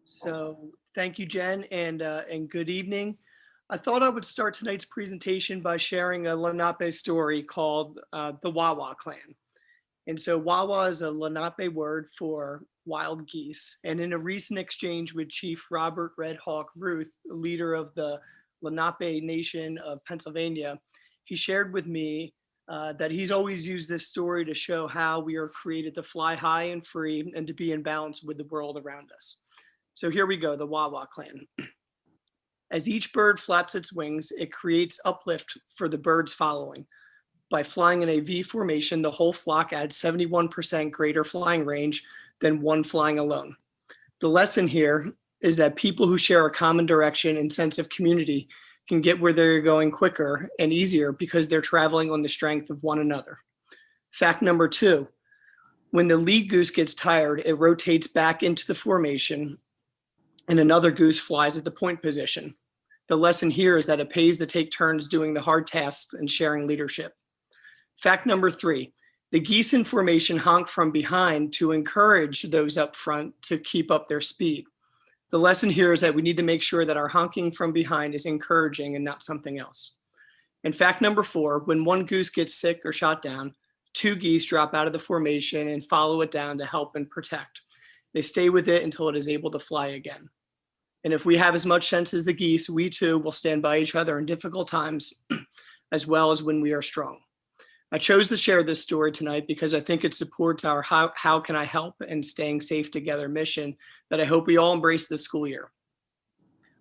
So thank you, Jen, and good evening. I thought I would start tonight's presentation by sharing a Lenape story called the Wawa Clan. And so Wawa is a Lenape word for wild geese. And in a recent exchange with Chief Robert Red Hawk Ruth, leader of the Lenape Nation of Pennsylvania, he shared with me that he's always used this story to show how we are created to fly high and free and to be in balance with the world around us. So here we go, the Wawa Clan. As each bird flaps its wings, it creates uplift for the birds following. By flying in a V formation, the whole flock adds 71% greater flying range than one flying alone. The lesson here is that people who share a common direction and sense of community can get where they're going quicker and easier because they're traveling on the strength of one another. Fact number 2, when the lead goose gets tired, it rotates back into the formation and another goose flies at the point position. The lesson here is that it pays to take turns doing the hard tasks and sharing leadership. Fact number 3, the geese in formation honk from behind to encourage those up front to keep up their speed. The lesson here is that we need to make sure that our honking from behind is encouraging and not something else. And fact number 4, when one goose gets sick or shot down, 2 geese drop out of the formation and follow it down to help and protect. They stay with it until it is able to fly again. And if we have as much sense as the geese, we too will stand by each other in difficult times, as well as when we are strong. I chose to share this story tonight because I think it supports our how can I help and staying safe together mission that I hope we all embrace this school year.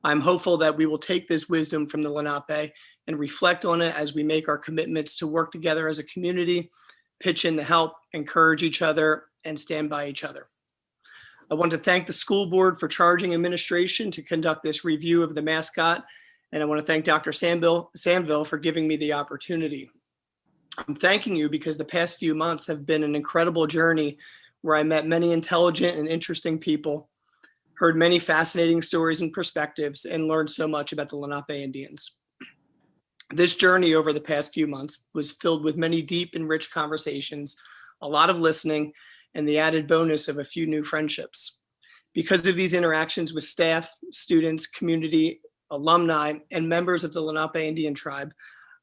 I'm hopeful that we will take this wisdom from the Lenape and reflect on it as we make our commitments to work together as a community, pitch in to help, encourage each other, and stand by each other. I want to thank the school board for charging administration to conduct this review of the mascot, and I want to thank Dr. Sandville for giving me the opportunity. I'm thanking you because the past few months have been an incredible journey where I met many intelligent and interesting people, heard many fascinating stories and perspectives, and learned so much about the Lenape Indians. This journey over the past few months was filled with many deep and rich conversations, a lot of listening, and the added bonus of a few new friendships. Because of these interactions with staff, students, community, alumni, and members of the Lenape Indian tribe,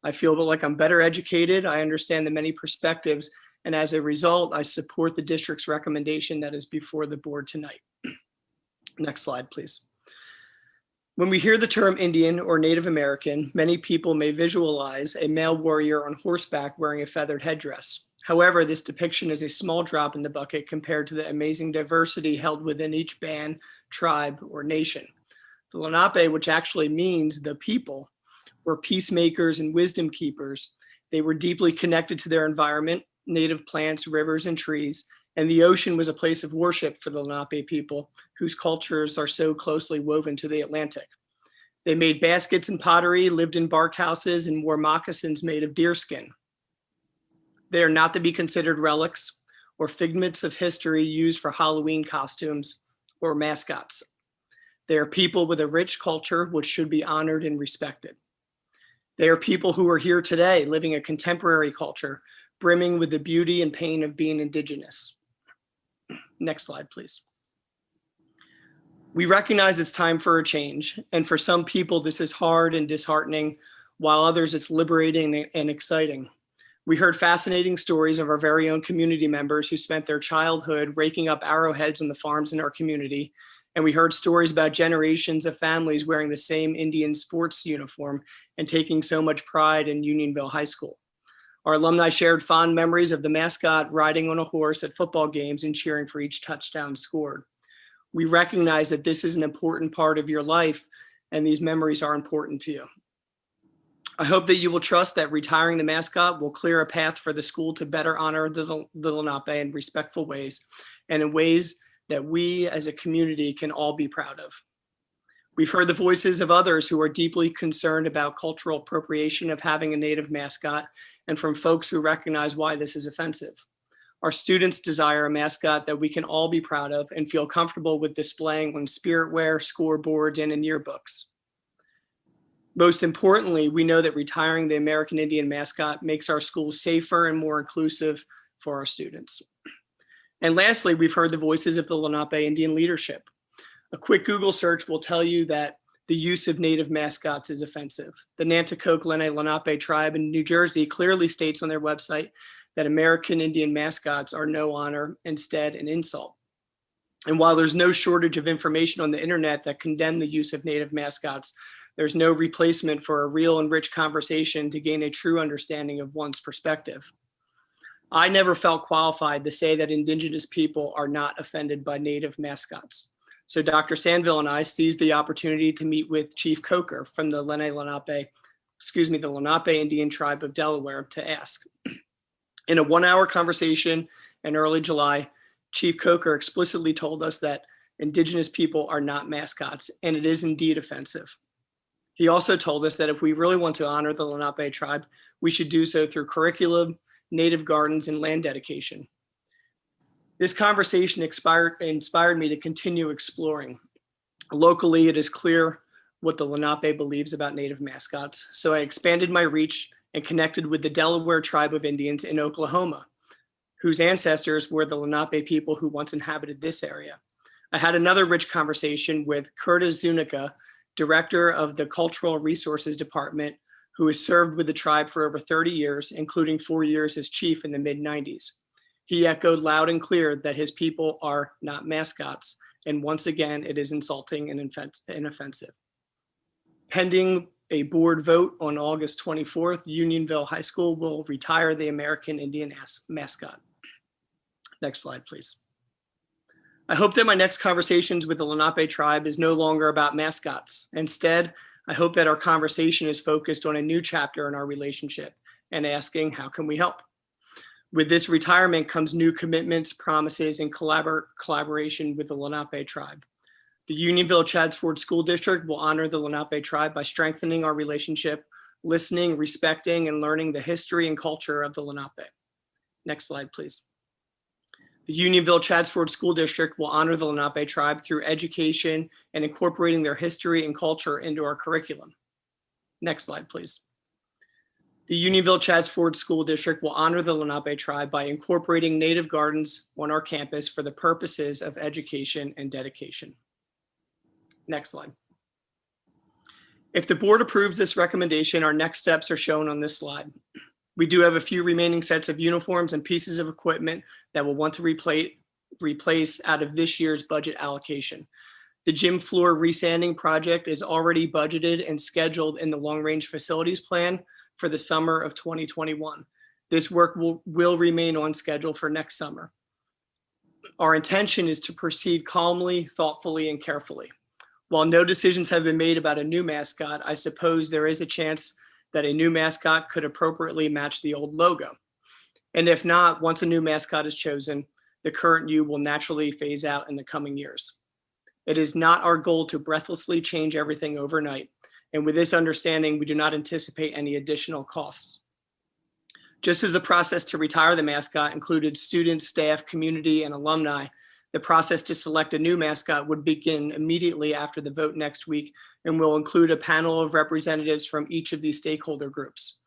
I feel like I'm better educated, I understand the many perspectives, and as a result, I support the district's recommendation that is before the board tonight. Next slide, please. When we hear the term Indian or Native American, many people may visualize a male warrior on horseback wearing a feathered headdress. However, this depiction is a small drop in the bucket compared to the amazing diversity held within each band, tribe, or nation. The Lenape, which actually means the people, were peacemakers and wisdom keepers. They were deeply connected to their environment, native plants, rivers, and trees, and the ocean was a place of worship for the Lenape people, whose cultures are so closely woven to the Atlantic. They made baskets and pottery, lived in bark houses, and wore moccasins made of deerskin. They are not to be considered relics or figments of history used for Halloween costumes or mascots. They are people with a rich culture which should be honored and respected. They are people who are here today living a contemporary culture, brimming with the beauty and pain of being indigenous. Next slide, please. We recognize it's time for a change, and for some people this is hard and disheartening, while others it's liberating and exciting. We heard fascinating stories of our very own community members who spent their childhood raking up arrowheads on the farms in our community. And we heard stories about generations of families wearing the same Indian sports uniform and taking so much pride in Unionville High School. Our alumni shared fond memories of the mascot riding on a horse at football games and cheering for each touchdown scored. We recognize that this is an important part of your life and these memories are important to you. I hope that you will trust that retiring the mascot will clear a path for the school to better honor the Lenape in respectful ways and in ways that we as a community can all be proud of. We've heard the voices of others who are deeply concerned about cultural appropriation of having a Native mascot and from folks who recognize why this is offensive. Our students desire a mascot that we can all be proud of and feel comfortable with displaying on spirit wear, scoreboards, and in yearbooks. Most importantly, we know that retiring the American Indian mascot makes our schools safer and more inclusive for our students. And lastly, we've heard the voices of the Lenape Indian leadership. A quick Google search will tell you that the use of native mascots is offensive. The Nanticoke Lenni Lenape tribe in New Jersey clearly states on their website that American Indian mascots are no honor, instead an insult. And while there's no shortage of information on the internet that condemn the use of native mascots, there's no replacement for a real and rich conversation to gain a true understanding of one's perspective. I never felt qualified to say that Indigenous people are not offended by native mascots. So Dr. Sandville and I seized the opportunity to meet with Chief Coker from the the Lenape Indian tribe of Delaware to ask. In a 1-hour conversation in early July, Chief Coker explicitly told us that Indigenous people are not mascots, and it is indeed offensive. He also told us that if we really want to honor the Lenape tribe, we should do so through curriculum, native gardens, and land dedication. This conversation inspired me to continue exploring. Locally, it is clear what the Lenape believes about native mascots, so I expanded my reach and connected with the Delaware tribe of Indians in Oklahoma, whose ancestors were the Lenape people who once inhabited this area. I had another rich conversation with Curtis Zuniga, director of the Cultural Resources Department, who has served with the tribe for over 30 years, including 4 years as chief in the mid-90s. He echoed loud and clear that his people are not mascots, and once again, it is insulting and offensive. Pending a board vote on August 24th, Unionville High School will retire the American Indian mascot. Next slide, please. I hope that my next conversations with the Lenape tribe is no longer about mascots. Instead, I hope that our conversation is focused on a new chapter in our relationship and asking, how can we help? With this retirement comes new commitments, promises, and collaboration with the Lenape tribe. The Unionville Chadds School District will honor the Lenape tribe by strengthening our relationship, listening, respecting, and learning the history and culture of the Lenape. Next slide, please. The Unionville Chadds School District will honor the Lenape tribe through education and incorporating their history and culture into our curriculum. Next slide, please. The Unionville Chadds School District will honor the Lenape tribe by incorporating native gardens on our campus for the purposes of education and dedication. Next slide. If the board approves this recommendation, our next steps are shown on this slide. We do have a few remaining sets of uniforms and pieces of equipment that we'll want to replace out of this year's budget allocation. The gym floor resanding project is already budgeted and scheduled in the long-range facilities plan for the summer of 2021. This work will remain on schedule for next summer. Our intention is to proceed calmly, thoughtfully, and carefully. While no decisions have been made about a new mascot, I suppose there is a chance that a new mascot could appropriately match the old logo. And if not, once a new mascot is chosen, the current U will naturally phase out in the coming years. It is not our goal to breathlessly change everything overnight. And with this understanding, we do not anticipate any additional costs. Just as the process to retire the mascot included students, staff, community, and alumni, the process to select a new mascot would begin immediately after the vote next week and will include a panel of representatives from each of these stakeholder groups.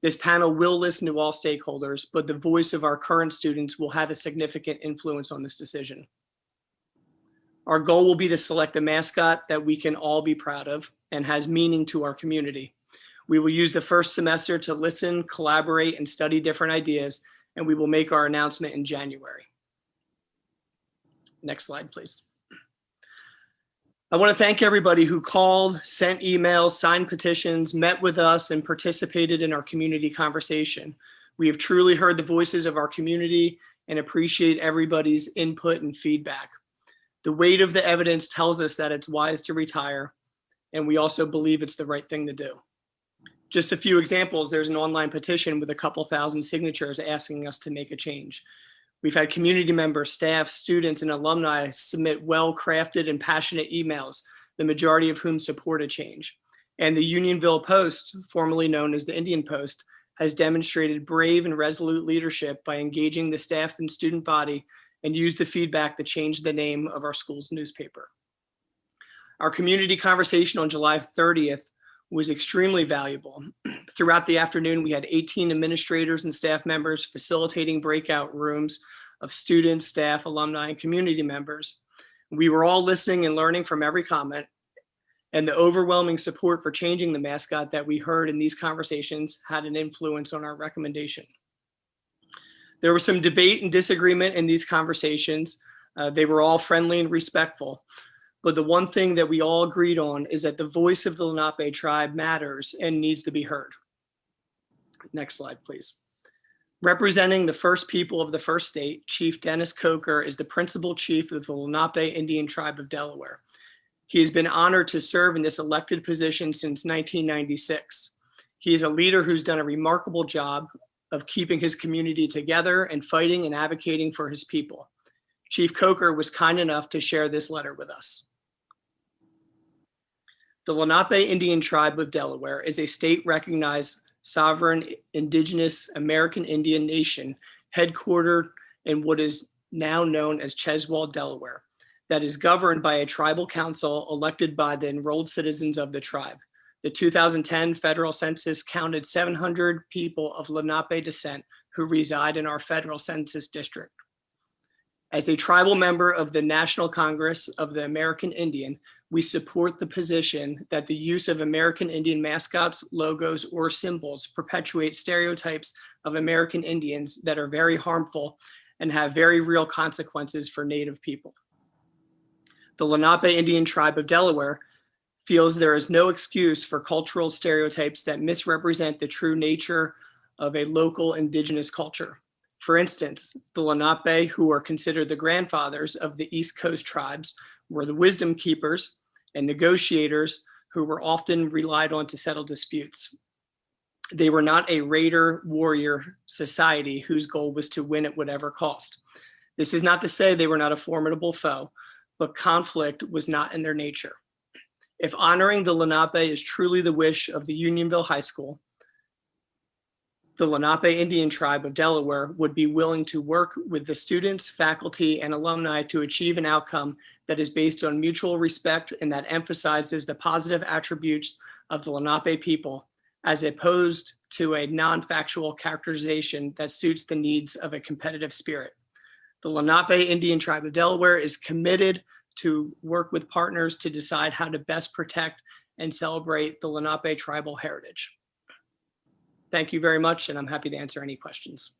This panel will listen to all stakeholders, but the voice of our current students will have a significant influence on this decision. Our goal will be to select a mascot that we can all be proud of and has meaning to our community. We will use the first semester to listen, collaborate, and study different ideas, and we will make our announcement in January. Next slide, please. I want to thank everybody who called, sent emails, signed petitions, met with us, and participated in our community conversation. We have truly heard the voices of our community and appreciate everybody's input and feedback. The weight of the evidence tells us that it's wise to retire, and we also believe it's the right thing to do. Just a few examples, there's an online petition with a couple thousand signatures asking us to make a change. We've had community members, staff, students, and alumni submit well-crafted and passionate emails, the majority of whom support a change. And the Unionville Post, formerly known as the Indian Post, has demonstrated brave and resolute leadership by engaging the staff and student body and used the feedback to change the name of our school's newspaper. Our community conversation on July 30th was extremely valuable. Throughout the afternoon, we had 18 administrators and staff members facilitating breakout rooms of students, staff, alumni, and community members. We were all listening and learning from every comment, and the overwhelming support for changing the mascot that we heard in these conversations had an influence on our recommendation. There was some debate and disagreement in these conversations. They were all friendly and respectful. But the one thing that we all agreed on is that the voice of the Lenape tribe matters and needs to be heard. Next slide, please. Representing the first people of the first state, Chief Dennis Coker is the principal chief of the Lenape Indian Tribe of Delaware. He has been honored to serve in this elected position since 1996. He is a leader who's done a remarkable job of keeping his community together and fighting and advocating for his people. Chief Coker was kind enough to share this letter with us. The Lenape Indian Tribe of Delaware is a state-recognized sovereign indigenous American Indian nation headquartered in what is now known as Cheswold, Delaware, that is governed by a tribal council elected by the enrolled citizens of the tribe. The 2010 federal census counted 700 people of Lenape descent who reside in our federal census district. As a tribal member of the National Congress of the American Indian, we support the position that the use of American Indian mascots, logos, or symbols perpetuate stereotypes of American Indians that are very harmful and have very real consequences for Native people. The Lenape Indian Tribe of Delaware feels there is no excuse for cultural stereotypes that misrepresent the true nature of a local indigenous culture. For instance, the Lenape, who are considered the grandfathers of the East Coast tribes, were the wisdom keepers and negotiators who were often relied on to settle disputes. They were not a raider warrior society whose goal was to win at whatever cost. This is not to say they were not a formidable foe, but conflict was not in their nature. If honoring the Lenape is truly the wish of the Unionville High School, the Lenape Indian Tribe of Delaware would be willing to work with the students, faculty, and alumni to achieve an outcome that is based on mutual respect and that emphasizes the positive attributes of the Lenape people, as opposed to a non-factual characterization that suits the needs of a competitive spirit. The Lenape Indian Tribe of Delaware is committed to work with partners to decide how to best protect and celebrate the Lenape tribal heritage. Thank you very much, and I'm happy to answer any questions.